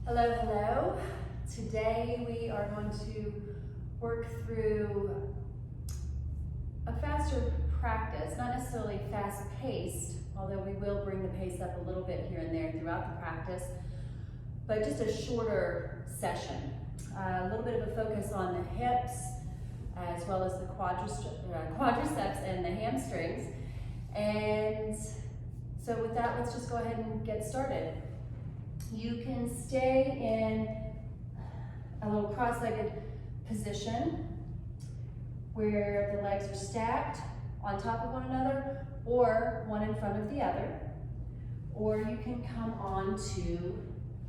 Hello, hello. Today we are going to work through a faster practice, not necessarily fast-paced, although we will bring the pace up a little bit here and there throughout the practice, but just a shorter session. A little bit of a focus on the hips, as well as the quadriceps and the hamstrings. And so with that, let's just go ahead and get started. You can stay in a little cross-legged position where the legs are stacked on top of one another or one in front of the other, or you can come onto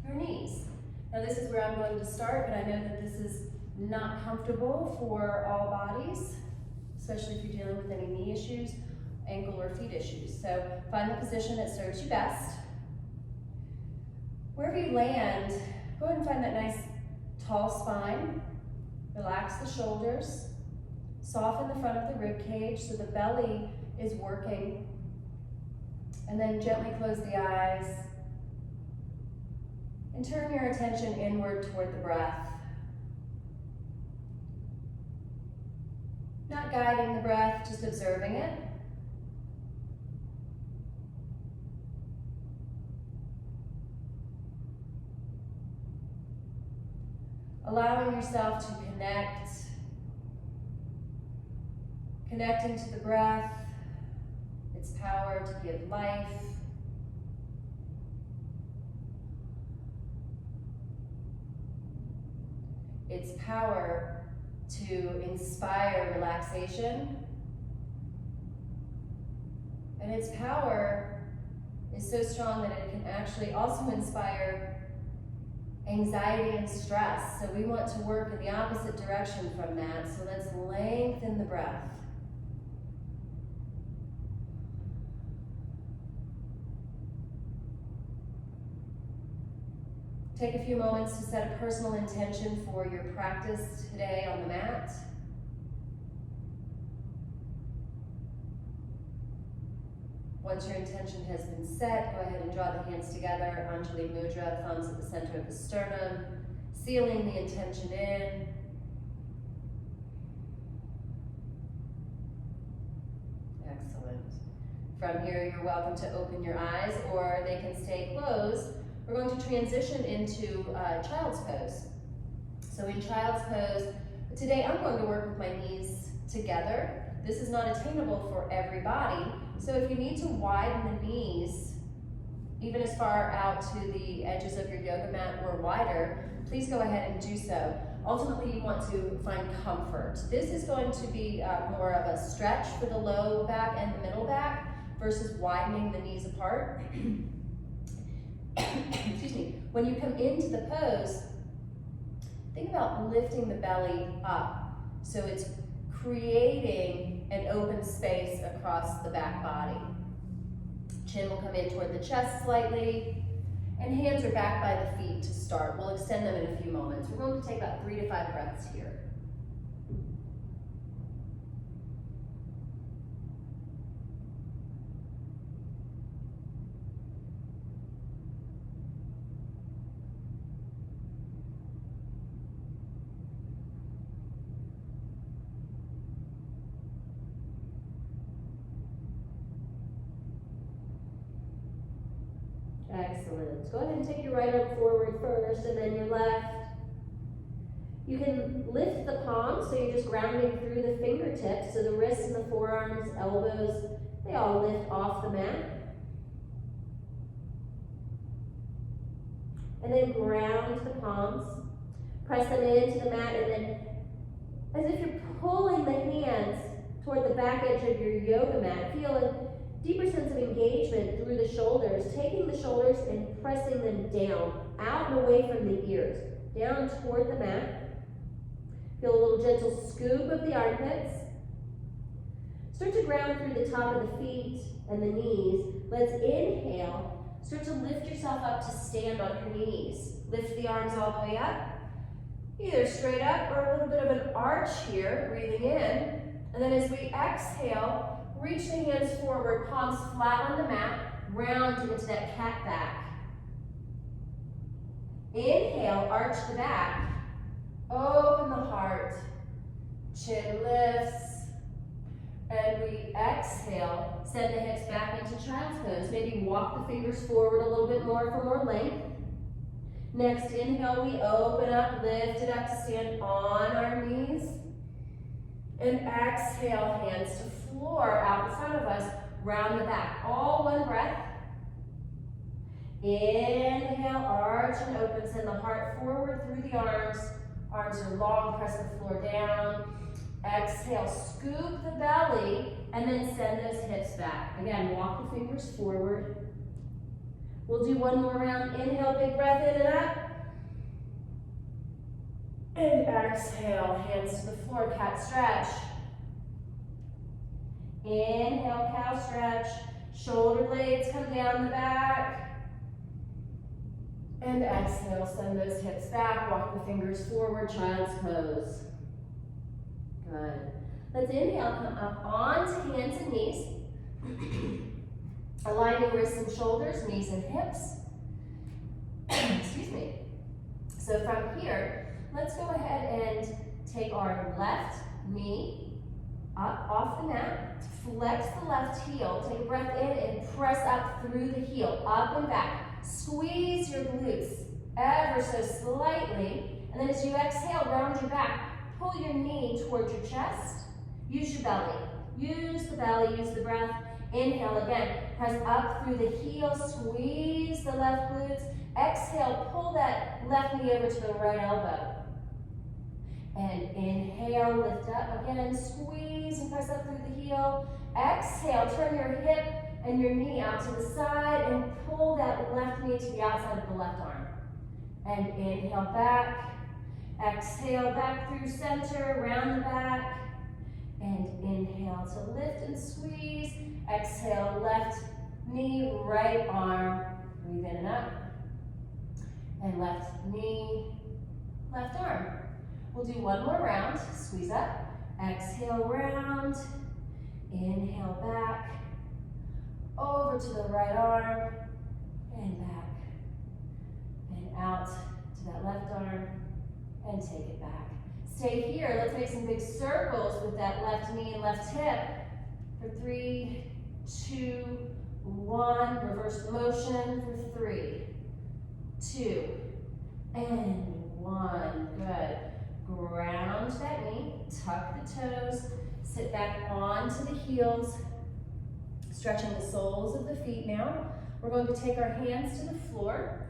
your knees. Now this is where I'm going to start, but I know that this is not comfortable for all bodies, especially if you're dealing with any knee issues, ankle or feet issues. So find the position that serves you best. Wherever you land, go ahead and find that nice tall spine. Relax the shoulders. Soften the front of the rib cage so the belly is working. And then gently close the eyes. And turn your attention inward toward the breath. Not guiding the breath, just observing it. Allowing yourself to connecting to the breath, its power to give life. Its power to inspire relaxation. And its power is so strong that it can actually also inspire anxiety and stress. So we want to work in the opposite direction from that. So let's lengthen the breath. Take a few moments to set a personal intention for your practice today on the mat. Once your intention has been set, go ahead and draw the hands together, Anjali Mudra, thumbs at the center of the sternum, sealing the intention in. Excellent. From here, you're welcome to open your eyes, or they can stay closed. We're going to transition into child's pose. So in child's pose, today I'm going to work with my knees together. This is not attainable for everybody. So if you need to widen the knees, even as far out to the edges of your yoga mat or wider, please go ahead and do so. Ultimately, you want to find comfort. This is going to be more of a stretch for the low back and the middle back versus widening the knees apart. Excuse me. When you come into the pose, think about lifting the belly up. So it's creating an open space across the back body. Chin will come in toward the chest slightly, and hands are back by the feet to start. We'll extend them in a few moments. We're going to take about 3 to 5 breaths here. Excellent. Go ahead and take your right arm forward first and then your left. You can lift the palms, so you're just grounding through the fingertips, so the wrists and the forearms, elbows, they all lift off the mat. And then ground the palms. Press them into the mat, and then as if you're pulling the hands toward the back edge of your yoga mat, feel a deeper sense of engagement through the shoulders, taking the shoulders and pressing them down, out and away from the ears, down toward the mat. Feel a little gentle scoop of the armpits. Start to ground through the top of the feet and the knees. Let's inhale. Start to lift yourself up to stand on your knees. Lift the arms all the way up, either straight up or a little bit of an arch here, breathing in. And then as we exhale, reach the hands forward, palms flat on the mat, round into that cat back. Inhale, arch the back. Open the heart. Chin lifts. And we exhale. Send the hips back into child's pose. Maybe walk the fingers forward a little bit more for more length. Next inhale, we open up, lift it up to stand on our knees. And exhale, hands to floor out in front of us, round the back. All one breath. Inhale, arch and open, send the heart forward through the arms. Arms are long, press the floor down. Exhale, scoop the belly, and then send those hips back. Again, walk the fingers forward. We'll do one more round. Inhale, big breath in and up. And exhale, hands to the floor, cat stretch. Inhale, cow stretch. Shoulder blades come down the back. And exhale, send those hips back, walk the fingers forward, child's pose. Good. Let's inhale, come up onto hands and knees. Aligning wrists and shoulders, knees and hips. Excuse me. So from here, let's go ahead and take our left knee up off the mat. Flex the left heel. Take a breath in and press up through the heel, up and back. Squeeze your glutes ever so slightly. And then as you exhale, round your back. Pull your knee towards your chest. Use your belly. Use the belly, use the breath. Inhale again. Press up through the heel. Squeeze the left glutes. Exhale, pull that left knee over to the right elbow. And inhale, lift up again. Squeeze and press up through the heel. Exhale, turn your hip and your knee out to the side and pull that left knee to the outside of the left arm. And inhale back. Exhale back through center, round the back. And inhale to lift and squeeze. Exhale, left knee, right arm. Breathe in and up. And left knee, left arm. We'll do one more round. Squeeze up. Exhale, round. Inhale back. Over to the right arm. And back. And out to that left arm. And take it back. Stay here. Let's make some big circles with that left knee and left hip. For 3, 2, 1. Reverse the motion for 3, 2, and 1. Good. Ground that knee. Tuck the toes. Sit back onto the heels. Stretching the soles of the feet now. We're going to take our hands to the floor.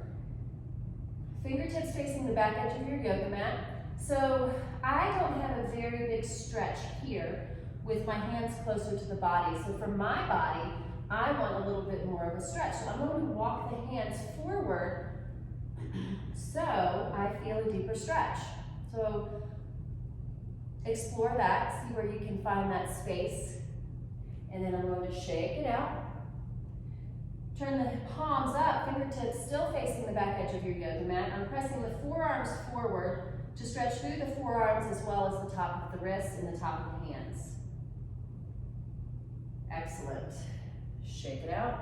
Fingertips facing the back edge of your yoga mat. So I don't have a very big stretch here with my hands closer to the body. So for my body, I want a little bit more of a stretch. So I'm going to walk the hands forward so I feel a deeper stretch. So explore that, see where you can find that space. And then I'm going to shake it out. Turn the palms up, fingertips still facing the back edge of your yoga mat. I'm pressing the forearms forward to stretch through the forearms as well as the top of the wrists and the top of the hands. Excellent. Shake it out.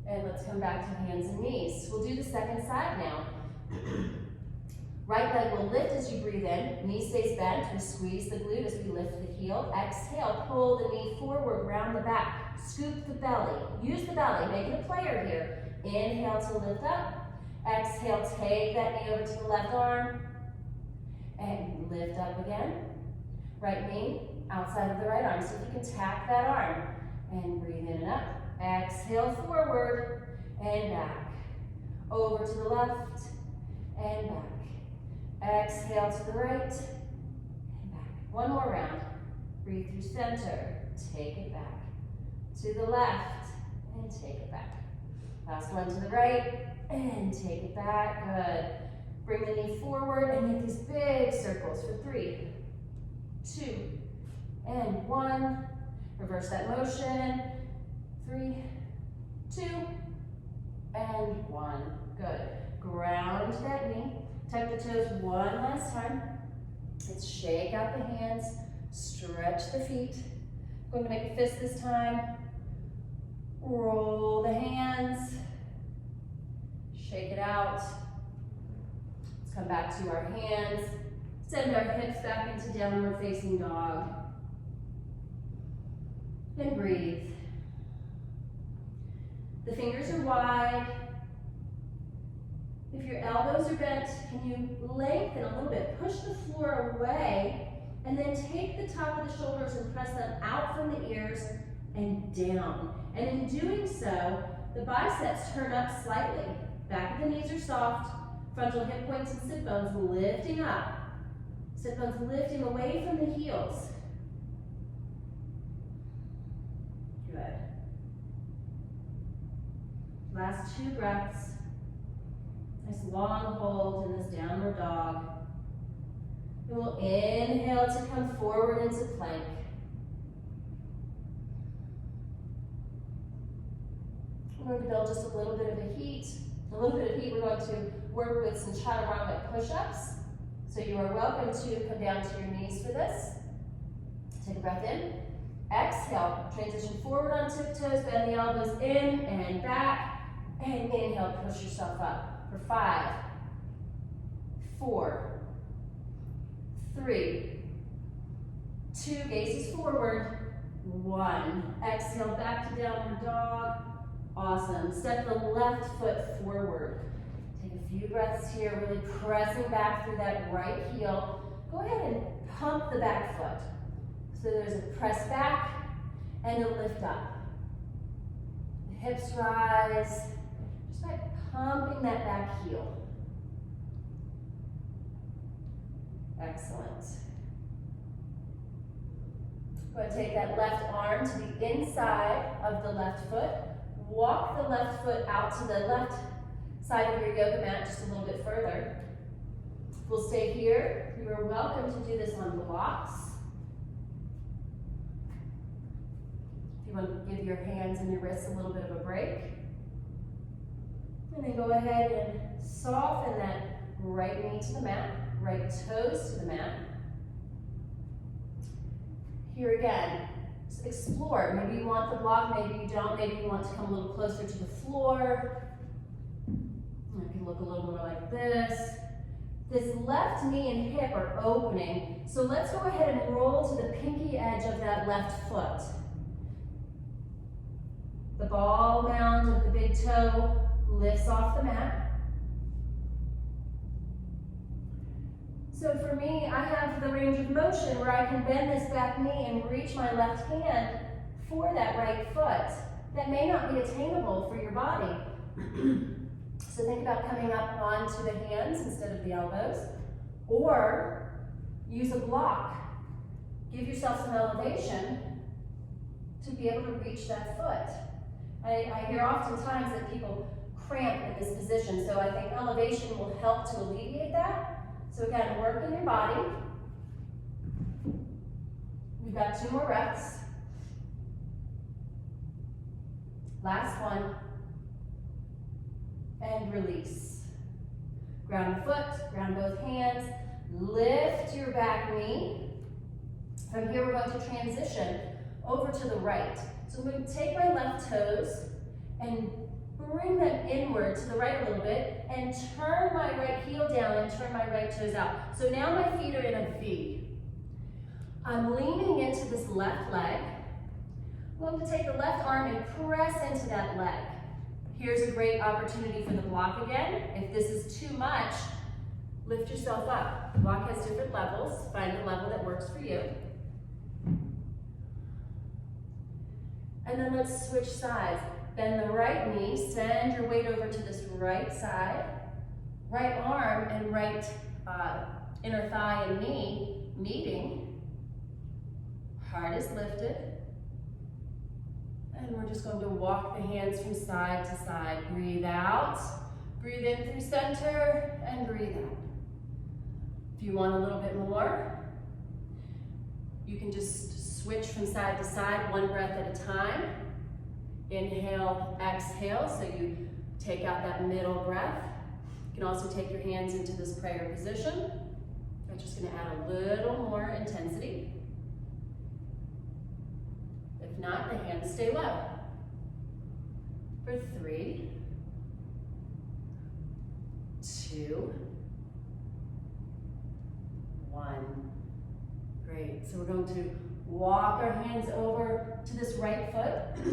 And let's come back to hands and knees. We'll do the second side now. Right leg will lift as you breathe in. Knee stays bent. We squeeze the glute as we lift the heel. Exhale, pull the knee forward, round the back. Scoop the belly. Use the belly. Make it a player here. Inhale to lift up. Exhale, take that knee over to the left arm. And lift up again. Right knee outside of the right arm. So if you can tap that arm. And breathe in and up. Exhale forward and back. Over to the left and back. Exhale to the right and back. One more round. Breathe through center. Take it back. To the left and take it back. Last one to the right and take it back. Good. Bring the knee forward and make these big circles for 3, 2, and 1. Reverse that motion. 3, 2, and 1. Good. Ground that knee. Tuck the toes one last time. Let's shake out the hands. Stretch the feet. Going to make a fist this time. Roll the hands. Shake it out. Let's come back to our hands. Send our hips back into downward facing dog. And breathe. The fingers are wide. If your elbows are bent, can you lengthen a little bit? Push the floor away, and then take the top of the shoulders and press them out from the ears and down. And in doing so, the biceps turn up slightly. Back of the knees are soft, frontal hip points and sit bones lifting up. Sit bones lifting away from the heels. Good. Last 2 breaths. Nice long hold in this downward dog. And we'll inhale to come forward into plank. We're going to build just a little bit of a heat. A little bit of heat, we're going to work with some chaturanga push-ups. So you are welcome to come down to your knees for this. Take a breath in. Exhale, transition forward on tiptoes, bend the elbows in and back. And inhale, push yourself up for 5, 4, 3, 2, gazes forward, 1. Exhale, back to downward dog. Awesome. Step the left foot forward. Take a few breaths here, really pressing back through that right heel. Go ahead and pump the back foot. So there's a press back and a lift up. The hips rise, just by pumping that back heel. Excellent. Go ahead and take that left arm to the inside of the left foot. Walk the left foot out to the left side of your yoga mat just a little bit further. We'll stay here. You are welcome to do this on blocks. If you want to give your hands and your wrists a little bit of a break. And then go ahead and soften that right knee to the mat, right toes to the mat. Here again, just explore. Maybe you want the block, maybe you don't. Maybe you want to come a little closer to the floor. You can look a little more like this. This left knee and hip are opening, so let's go ahead and roll to the pinky edge of that left foot. The ball mound of the big toe lifts off the mat. So for me, I have the range of motion where I can bend this back knee and reach my left hand for that right foot. That may not be attainable for your body. So think about coming up onto the hands instead of the elbows, or use a block. Give yourself some elevation to be able to reach that foot. I hear oftentimes that people cramp in this position, so I think elevation will help to alleviate that. So again, work in your body. We've got 2 more breaths. Last one. And release. Ground the foot, ground both hands. Lift your back knee. From here, we're going to transition over to the right. So I'm going to take my left toes and bring them inward to the right a little bit and turn my right heel down and turn my right toes out. So now my feet are in a V. I'm leaning into this left leg. I'm going to take the left arm and press into that leg. Here's a great opportunity for the block again. If this is too much, lift yourself up. The block has different levels. Find the level that works for you. And then let's switch sides. Bend the right knee, send your weight over to this right side. Right arm and right inner thigh and knee meeting. Heart is lifted. And we're just going to walk the hands from side to side. Breathe out. Breathe in through center and breathe out. If you want a little bit more, you can just switch from side to side, 1 breath at a time. Inhale, exhale, so you take out that middle breath. You can also take your hands into this prayer position. I'm just going to add a little more intensity. If not, the hands stay low. For 3, 2, 1. Great. So we're going to walk our hands over to this right foot.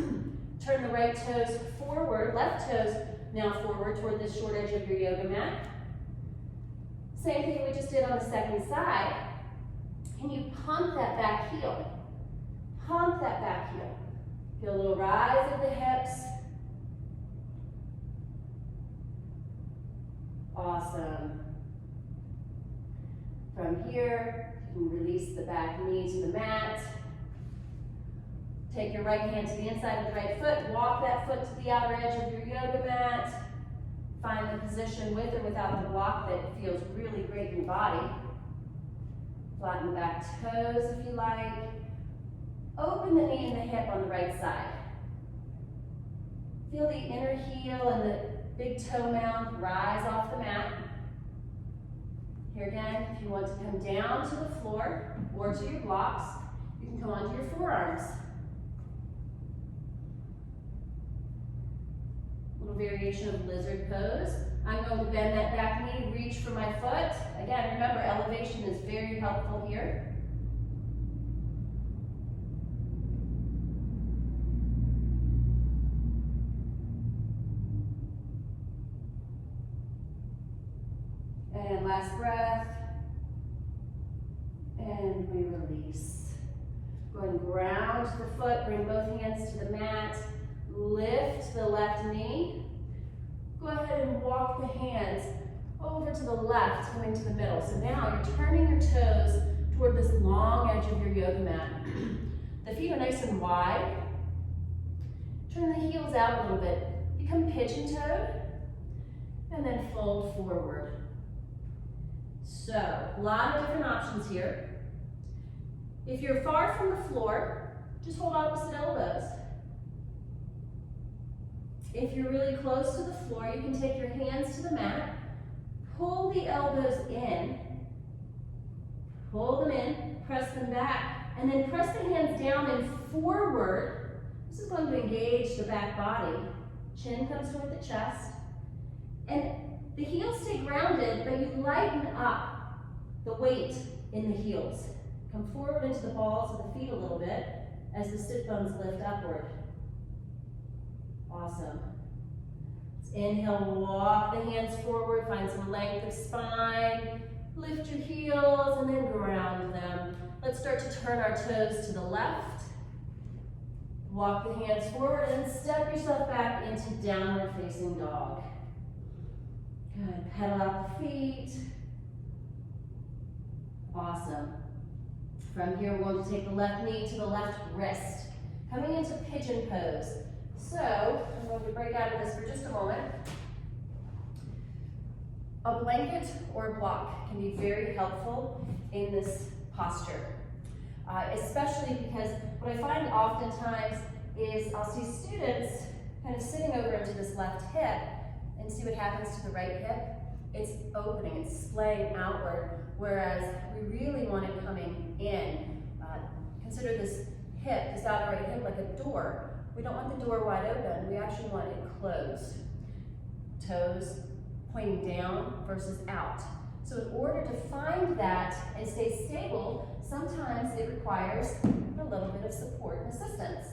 Turn the right toes forward, left toes now forward toward the short edge of your yoga mat. Same thing we just did on the second side. Can you pump that back heel? Pump that back heel. Feel a little rise of the hips. Awesome. From here, you can release the back knee to the mat. Take your right hand to the inside of the right foot. Walk that foot to the outer edge of your yoga mat. Find the position with or without the block that feels really great in your body. Flatten the back toes if you like. Open the knee and the hip on the right side. Feel the inner heel and the big toe mound rise off the mat. Here again, if you want to come down to the floor or to your blocks, you can come onto your forearms. Little variation of lizard pose. I'm going to bend that back knee, reach for my foot. Again, remember, elevation is very helpful here. And last breath. And we release. Go ahead and ground the foot, bring both hands to the mat. Lift the left knee. Go ahead and walk the hands over to the left, coming to the middle. So now you're turning your toes toward this long edge of your yoga mat. The feet are nice and wide. Turn the heels out a little bit. Become pigeon-toed. And then fold forward. So, a lot of different options here. If you're far from the floor, just hold opposite elbows. If you're really close to the floor, you can take your hands to the mat, pull the elbows in, pull them in, press them back, and then press the hands down and forward. This is going to engage the back body. Chin comes toward the chest. And the heels stay grounded, but you lighten up the weight in the heels. Come forward into the balls of the feet a little bit as the sit bones lift upward. Awesome. Let's inhale, walk the hands forward, find some length of spine, lift your heels, and then ground them. Let's start to turn our toes to the left. Walk the hands forward and step yourself back into downward facing dog. Good, pedal out the feet. Awesome. From here, we're going to take the left knee to the left wrist, coming into pigeon pose. So, I'm going to break out of this for just a moment. A blanket or a block can be very helpful in this posture, especially because what I find oftentimes is I'll see students kind of sitting over into this left hip and see what happens to the right hip. It's opening, it's splaying outward, whereas we really want it coming in. Consider this hip, this outer right hip, like a door. We don't want the door wide open, we actually want it closed. Toes pointing down versus out. So in order to find that and stay stable, sometimes it requires a little bit of support and assistance.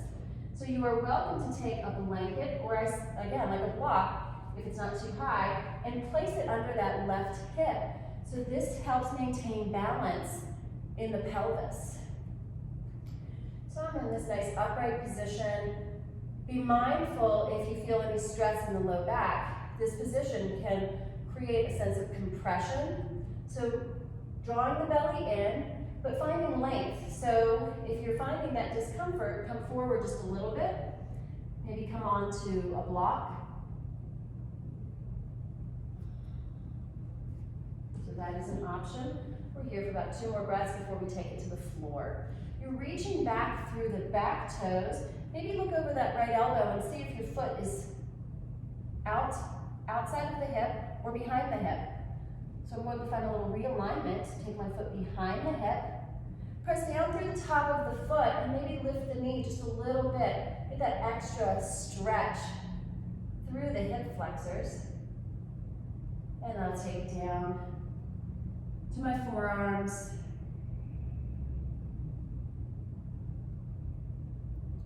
So you are welcome to take a blanket, or again, like a block, if it's not too high, and place it under that left hip. So this helps maintain balance in the pelvis. So I'm in this nice upright position. Be mindful if you feel any stress in the low back. This position can create a sense of compression. So drawing the belly in, but finding length. So if you're finding that discomfort, come forward just a little bit. Maybe come onto a block. So that is an option. We're here for about 2 more breaths before we take it to the floor. You're reaching back through the back toes. Maybe look over that right elbow and see if your foot is outside of the hip or behind the hip. So I'm going to find a little realignment. Take my foot behind the hip. Press down through the top of the foot and maybe lift the knee just a little bit. Get that extra stretch through the hip flexors. And I'll take down to my forearms.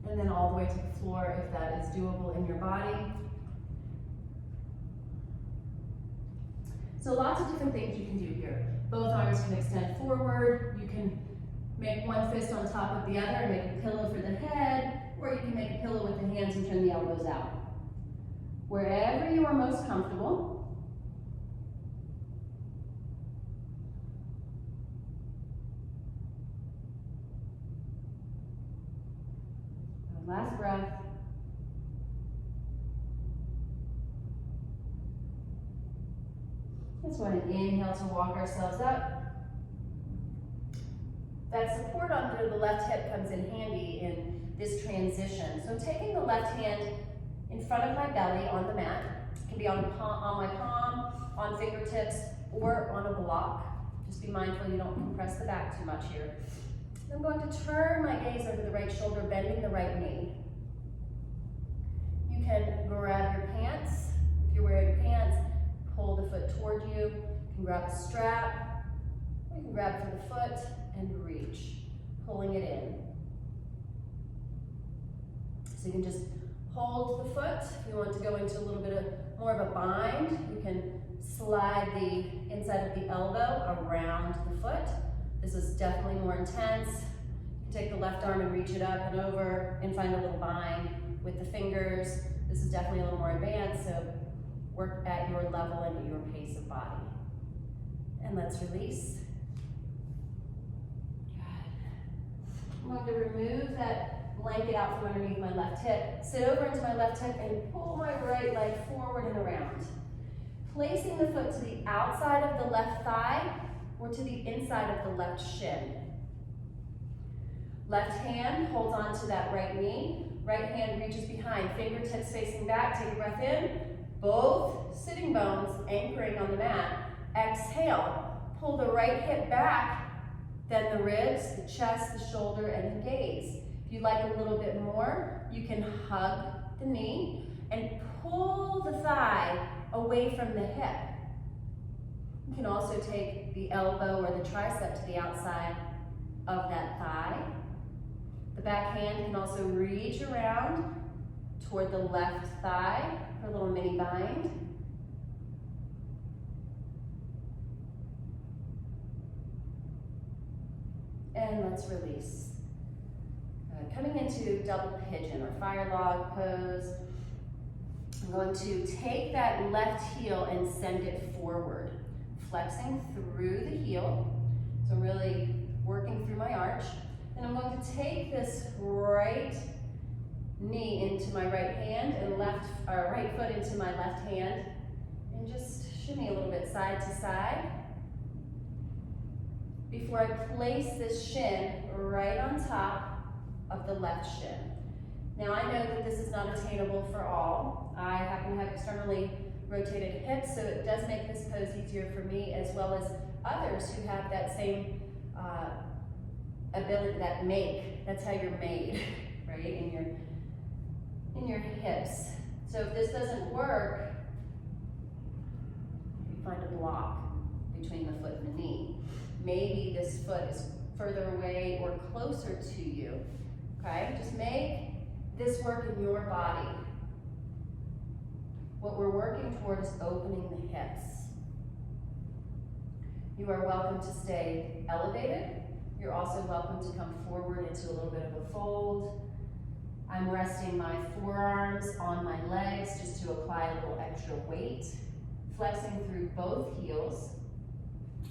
And then all the way to the floor if that is doable in your body. So lots of different things you can do here. Both arms can extend forward. You can make one fist on top of the other and make a pillow for the head, or you can make a pillow with the hands and turn the elbows out. Wherever you are most comfortable. Last breath. Let's go ahead and inhale to walk ourselves up. That support under the left hip comes in handy in this transition. So taking the left hand in front of my belly on the mat, it can be on my palm, on fingertips, or on a block. Just be mindful you don't compress the back too much here. I'm going to turn my gaze over the right shoulder, bending the right knee. You can grab your pants. If you're wearing pants, pull the foot toward you. You can grab a strap. You can grab for the foot and reach, pulling it in. So you can just hold the foot. If you want to go into a little bit of more of a bind, you can slide the inside of the elbow around the foot. This is definitely more intense. You can take the left arm and reach it up and over and find a little bind with the fingers. This is definitely a little more advanced, so work at your level and at your pace of body. And let's release. Good. I'm going to remove that blanket out from underneath my left hip, sit over into my left hip and pull my right leg forward and around. Placing the foot to the outside of the left thigh or to the inside of the left shin. Left hand holds on to that right knee. Right hand reaches behind, fingertips facing back. Take a breath in. Both sitting bones anchoring on the mat. Exhale. Pull the right hip back, then the ribs, the chest, the shoulder, and the gaze. If you'd like a little bit more, you can hug the knee and pull the thigh away from the hip. You can also take the elbow or the tricep to the outside of that thigh. The back hand can also reach around toward the left thigh for a little mini bind. And let's release. Coming into double pigeon or fire log pose, I'm going to take that left heel and send it forward, flexing through the heel. So I'm really working through my arch. Then I'm going to take this right knee into my right hand and right foot into my left hand and just shimmy a little bit side to side before I place this shin right on top of the left shin. Now I know that this is not attainable for all. I happen to have externally rotated hips, so it does make this pose easier for me as well as others who have that same ability, that's how you're made, right, in your hips. So if this doesn't work, you find a block between the foot and the knee. Maybe this foot is further away or closer to you, okay? Just make this work in your body. What we're working toward is opening the hips. You are welcome to stay elevated. You're also welcome to come forward into a little bit of a fold. I'm resting my forearms on my legs just to apply a little extra weight. Flexing through both heels.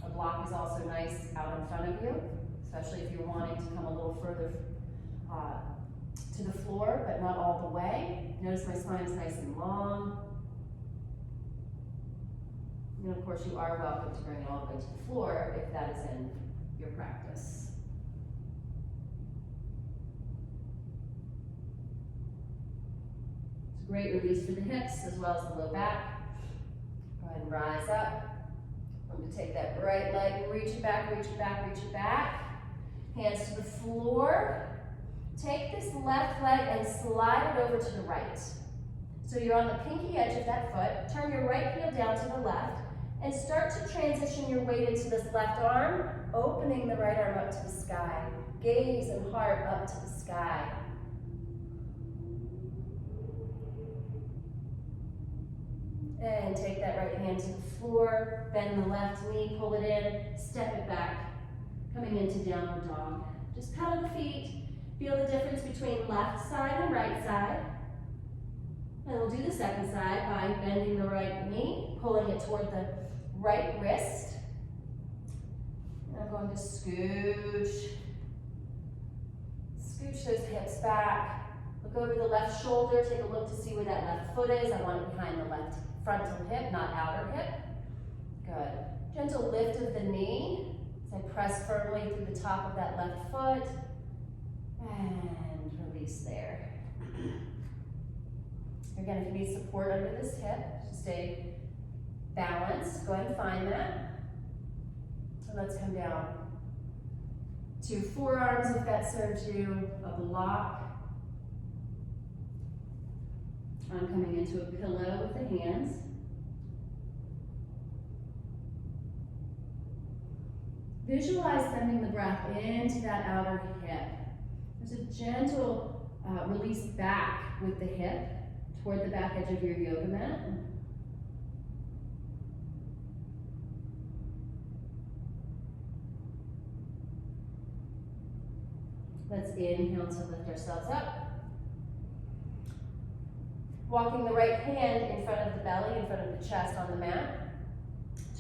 A block is also nice out in front of you, especially if you're wanting to come a little further to the floor, but not all the way. Notice my spine is nice and long. And of course, you are welcome to bring it all the way to the floor if that is in your practice. It's a great release for the hips as well as the low back. Go ahead and rise up. I'm going to take that right leg and reach it back, reach it back, reach it back. Hands to the floor. Take this left leg and slide it over to the right. So you're on the pinky edge of that foot. Turn your right heel down to the left And start to transition your weight into this left arm, opening the right arm up to the sky. Gaze and heart up to the sky. And take that right hand to the floor, bend the left knee, pull it in, step it back, coming into downward dog. Just pedal the feet, feel the difference between left side and right side. And we'll do the second side by bending the right knee, pulling it toward the right wrist. And I'm going to scooch those hips back. Look over the left shoulder, take a look to see where that left foot is. I want it behind the left frontal hip, not outer hip. Good. Gentle lift of the knee as I press firmly through the top of that left foot. And release there. Again, if you need support under this hip, to stay balanced, go ahead and find that. So let's come down to forearms if that serves you, a block. I'm coming into a pillow with the hands. Visualize sending the breath into that outer hip. There's a gentle release back with the hip toward the back edge of your yoga mat. Let's inhale to lift ourselves up. Walking the right hand in front of the belly, in front of the chest on the mat.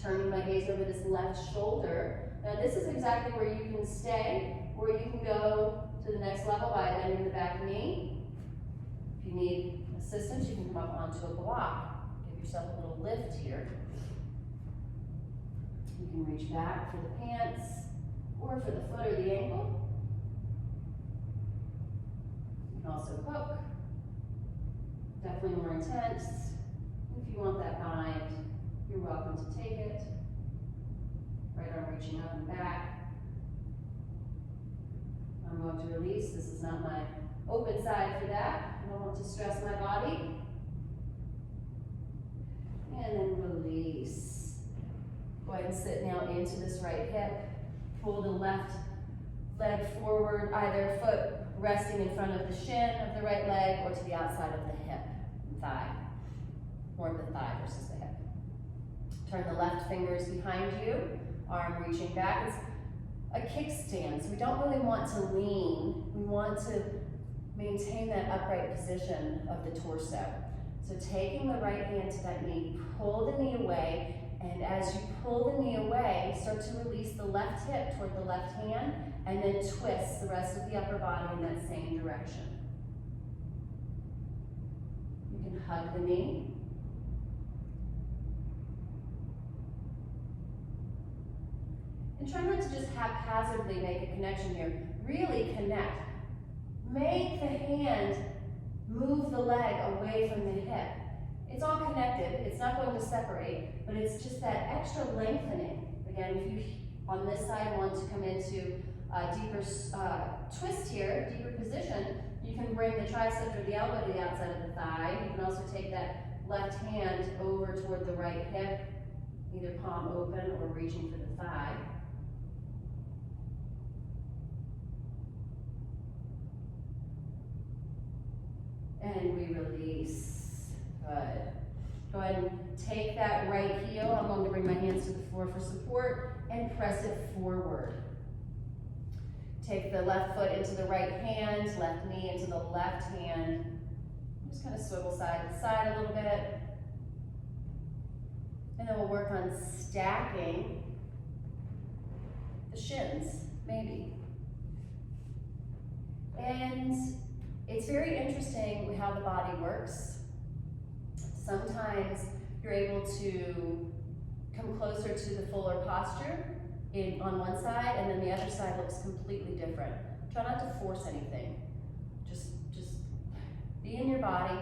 Turning my gaze over this left shoulder. Now this is exactly where you can stay, or you can go to the next level by bending the back knee. If you need assistance, you can come up onto a block. Give yourself a little lift here. You can reach back for the pants, or for the foot or the ankle. You can also poke. Definitely more intense. If you want that bind, you're welcome to take it. Right arm reaching up and back. I'm going to release. This is not my open side for that. I don't want to stress my body. And then release. Go ahead and sit now into this right hip. Pull the left leg forward, either foot resting in front of the shin of the right leg or to the outside of the hip and thigh. More of the thigh versus the hip. Turn the left fingers behind you, arm reaching back. It's a kickstand, so we don't really want to lean. We want to maintain that upright position of the torso. So taking the right hand to that knee, pull the knee away, and as you pull the knee away, start to release the left hip toward the left hand, and then twist the rest of the upper body in that same direction. You can hug the knee. And try not to just haphazardly make a connection here. Really connect. Make the hand move the leg away from the hip. It's all connected. It's not going to separate, but it's just that extra lengthening. Again, if you, on this side, want to come into a deeper twist here, deeper position, you can bring the tricep or the elbow to the outside of the thigh. You can also take that left hand over toward the right hip, either palm open or reaching for the thigh. And we release. Good. Go ahead and take that right heel. I'm going to bring my hands to the floor for support and press it forward. Take the left foot into the right hand, left knee into the left hand. Just kind of swivel side to side a little bit. And then we'll work on stacking the shins, maybe. And it's very interesting how the body works. Sometimes you're able to come closer to the fuller posture on one side, and then the other side looks completely different. Try not to force anything. Just be in your body,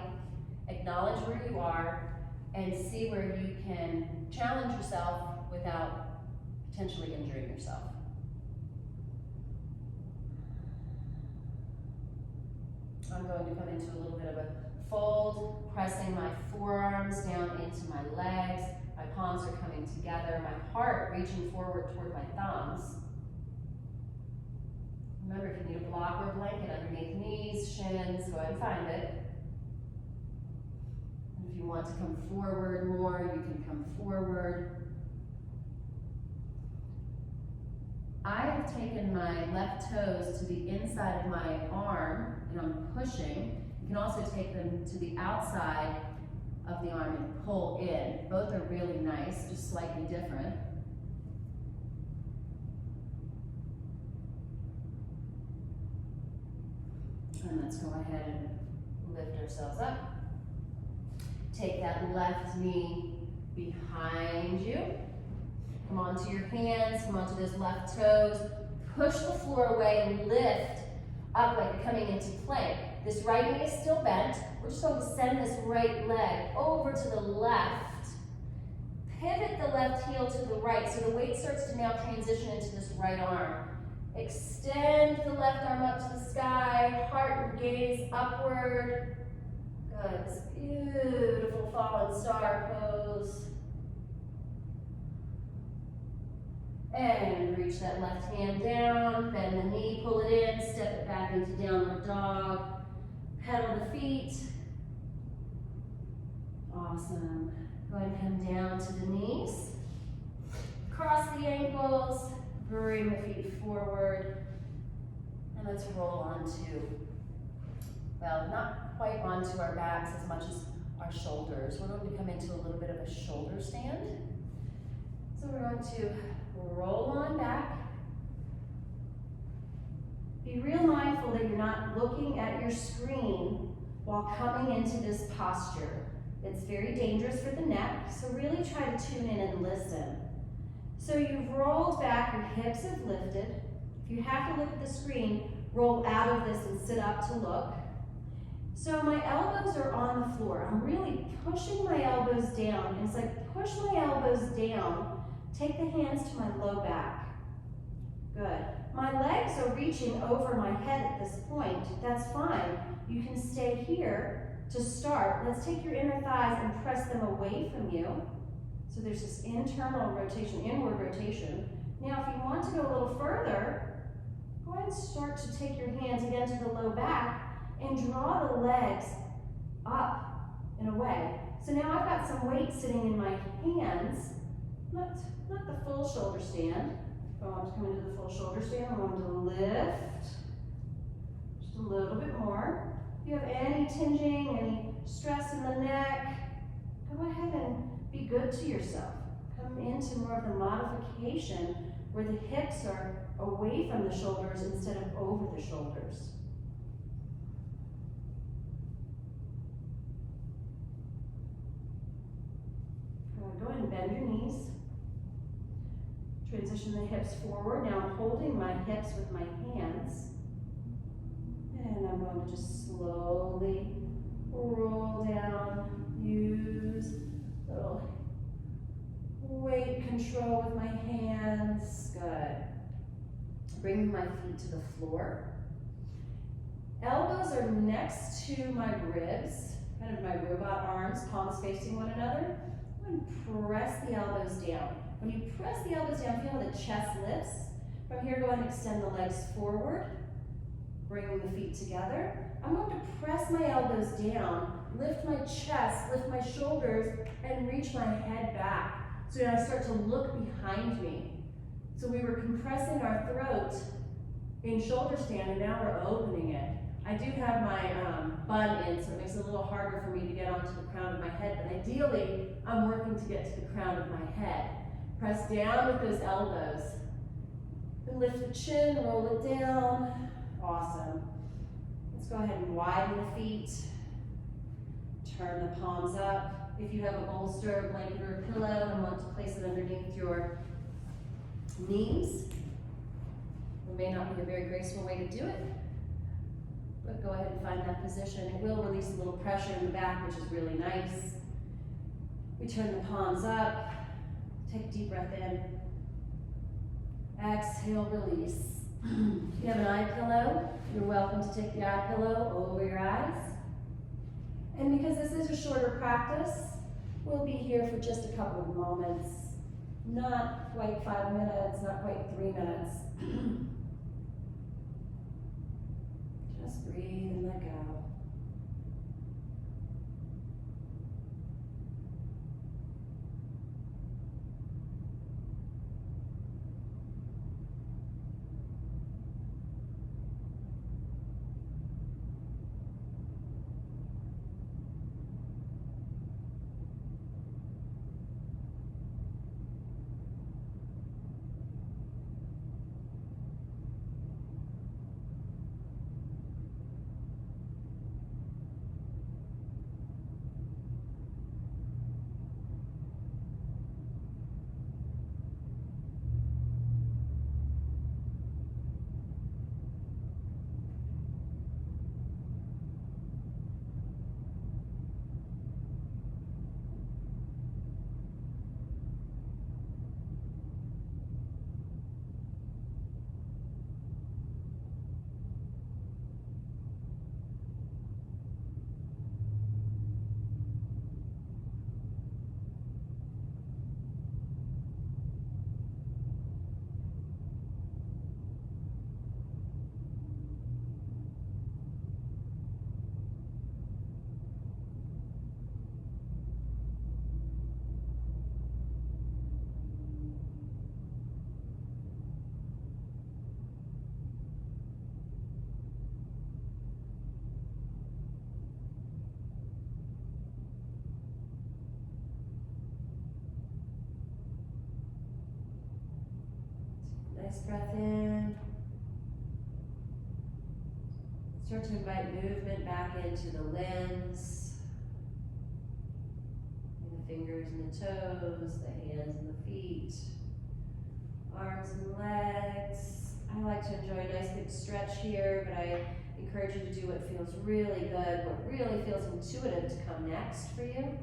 acknowledge where you are, and see where you can challenge yourself without potentially injuring yourself. I'm going to come into a little bit of a fold, pressing my forearms down into my legs. My palms are coming together, my heart reaching forward toward my thumbs. Remember, if you need a block or a blanket underneath knees, shins, go ahead and find it. And if you want to come forward more, you can come forward. I have taken my left toes to the inside of my arm, and I'm pushing. You can also take them to the outside of the arm and pull in. Both are really nice, just slightly different. And let's go ahead and lift ourselves up. Take that left knee behind you. Come onto your hands, come onto those left toes. Push the floor away and lift up like you're coming into plank. This right knee is still bent. We're just going to send this right leg over to the left. Pivot the left heel to the right so the weight starts to now transition into this right arm. Extend the left arm up to the sky, heart and gaze upward. Good, this beautiful fallen star pose. And reach that left hand down, bend the knee, pull it in, step it back into downward dog. Pedal the feet. Awesome. Go ahead and come down to the knees. Cross the ankles. Bring the feet forward. And let's roll onto, well, not quite onto our backs as much as our shoulders. We're going to come into a little bit of a shoulder stand. So we're going to roll on back. Be real mindful that you're not looking at your screen while coming into this posture. It's very dangerous for the neck, so really try to tune in and listen. So you've rolled back, your hips have lifted. If you have to look at the screen, roll out of this and sit up to look. So my elbows are on the floor. I'm really pushing my elbows down. And it's like push my elbows down. Take the hands to my low back. Good. My legs are reaching over my head at this point. That's fine. You can stay here to start. Let's take your inner thighs and press them away from you. So there's this internal rotation, inward rotation. Now if you want to go a little further, go ahead and start to take your hands again to the low back and draw the legs up and away. So now I've got some weight sitting in my hands, not the full shoulder stand. If I want to come into the full shoulder stand, I'm going to lift just a little bit more. If you have any tinging, any stress in the neck, go ahead and be good to yourself. Come into more of the modification where the hips are away from the shoulders instead of over the shoulders. Go ahead and bend your knees. Transition the hips forward. Now I'm holding my hips with my hands. And I'm going to just slowly roll down. Use little weight control with my hands. Good. Bring my feet to the floor. Elbows are next to my ribs, kind of my robot arms, palms facing one another. And press the elbows down. When you press the elbows down, feel how the chest lifts. From here, go ahead and extend the legs forward, bringing the feet together. I'm going to press my elbows down, lift my chest, lift my shoulders, and reach my head back. So now I start to look behind me. So we were compressing our throat in shoulder stand, and now we're opening it. I do have my bun in, so it makes it a little harder for me to get onto the crown of my head, but ideally, I'm working to get to the crown of my head. Press down with those elbows. And lift the chin, roll it down. Awesome. Let's go ahead and widen the feet. Turn the palms up. If you have a bolster, a blanket, or a pillow and want to place it underneath your knees, it may not be a very graceful way to do it, but go ahead and find that position. It will release a little pressure in the back, which is really nice. We turn the palms up. Take a deep breath in. Exhale, release. If you have an eye pillow, you're welcome to take the eye pillow over your eyes. And because this is a shorter practice, We'll be here for just a couple of moments, not quite 5 minutes, not quite 3 minutes. Just breathe and let go. Nice breath in. Start to invite movement back into the limbs, and the fingers and the toes, the hands and the feet, arms and legs. I like to enjoy a nice big stretch here, but I encourage you to do what feels really good, what really feels intuitive to come next for you.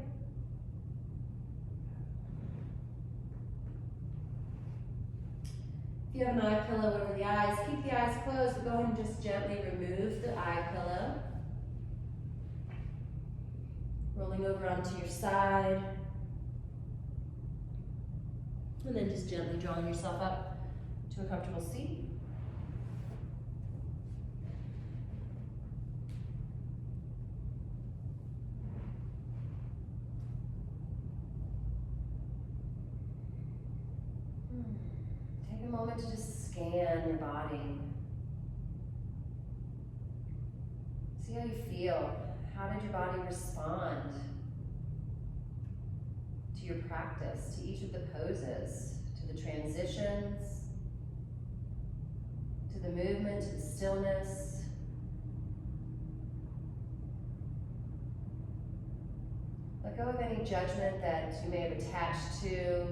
If you have an eye pillow over the eyes, keep the eyes closed, but go ahead and just gently remove the eye pillow. Rolling over onto your side. And then just gently drawing yourself up to a comfortable seat. Take a moment to just scan your body. See how you feel. How did your body respond to your practice, to each of the poses, to the transitions, to the movement, to the stillness? Let go of any judgment that you may have attached to.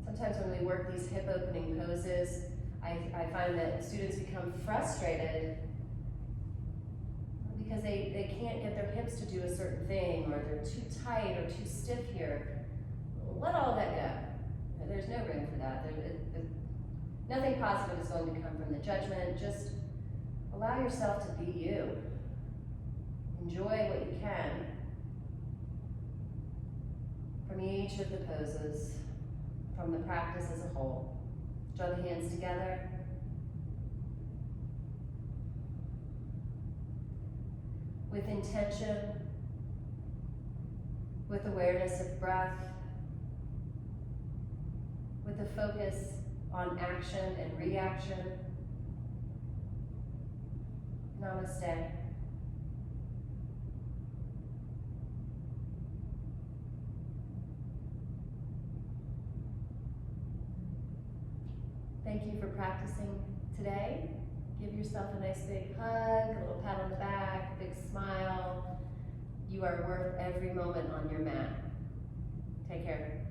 Sometimes when we work these hip opening poses, I find that students become frustrated because they can't get their hips to do a certain thing, or they're too tight or too stiff here. Let all that go. There's no room for that. Nothing positive is going to come from the judgment. Just allow yourself to be you. Enjoy what you can from each of the poses, from the practice as a whole. Draw the hands together. With intention, with awareness of breath, with a focus on action and reaction. Namaste. Thank you for practicing today. Give yourself a nice big hug, a little pat on the back, a big smile. You are worth every moment on your mat. Take care.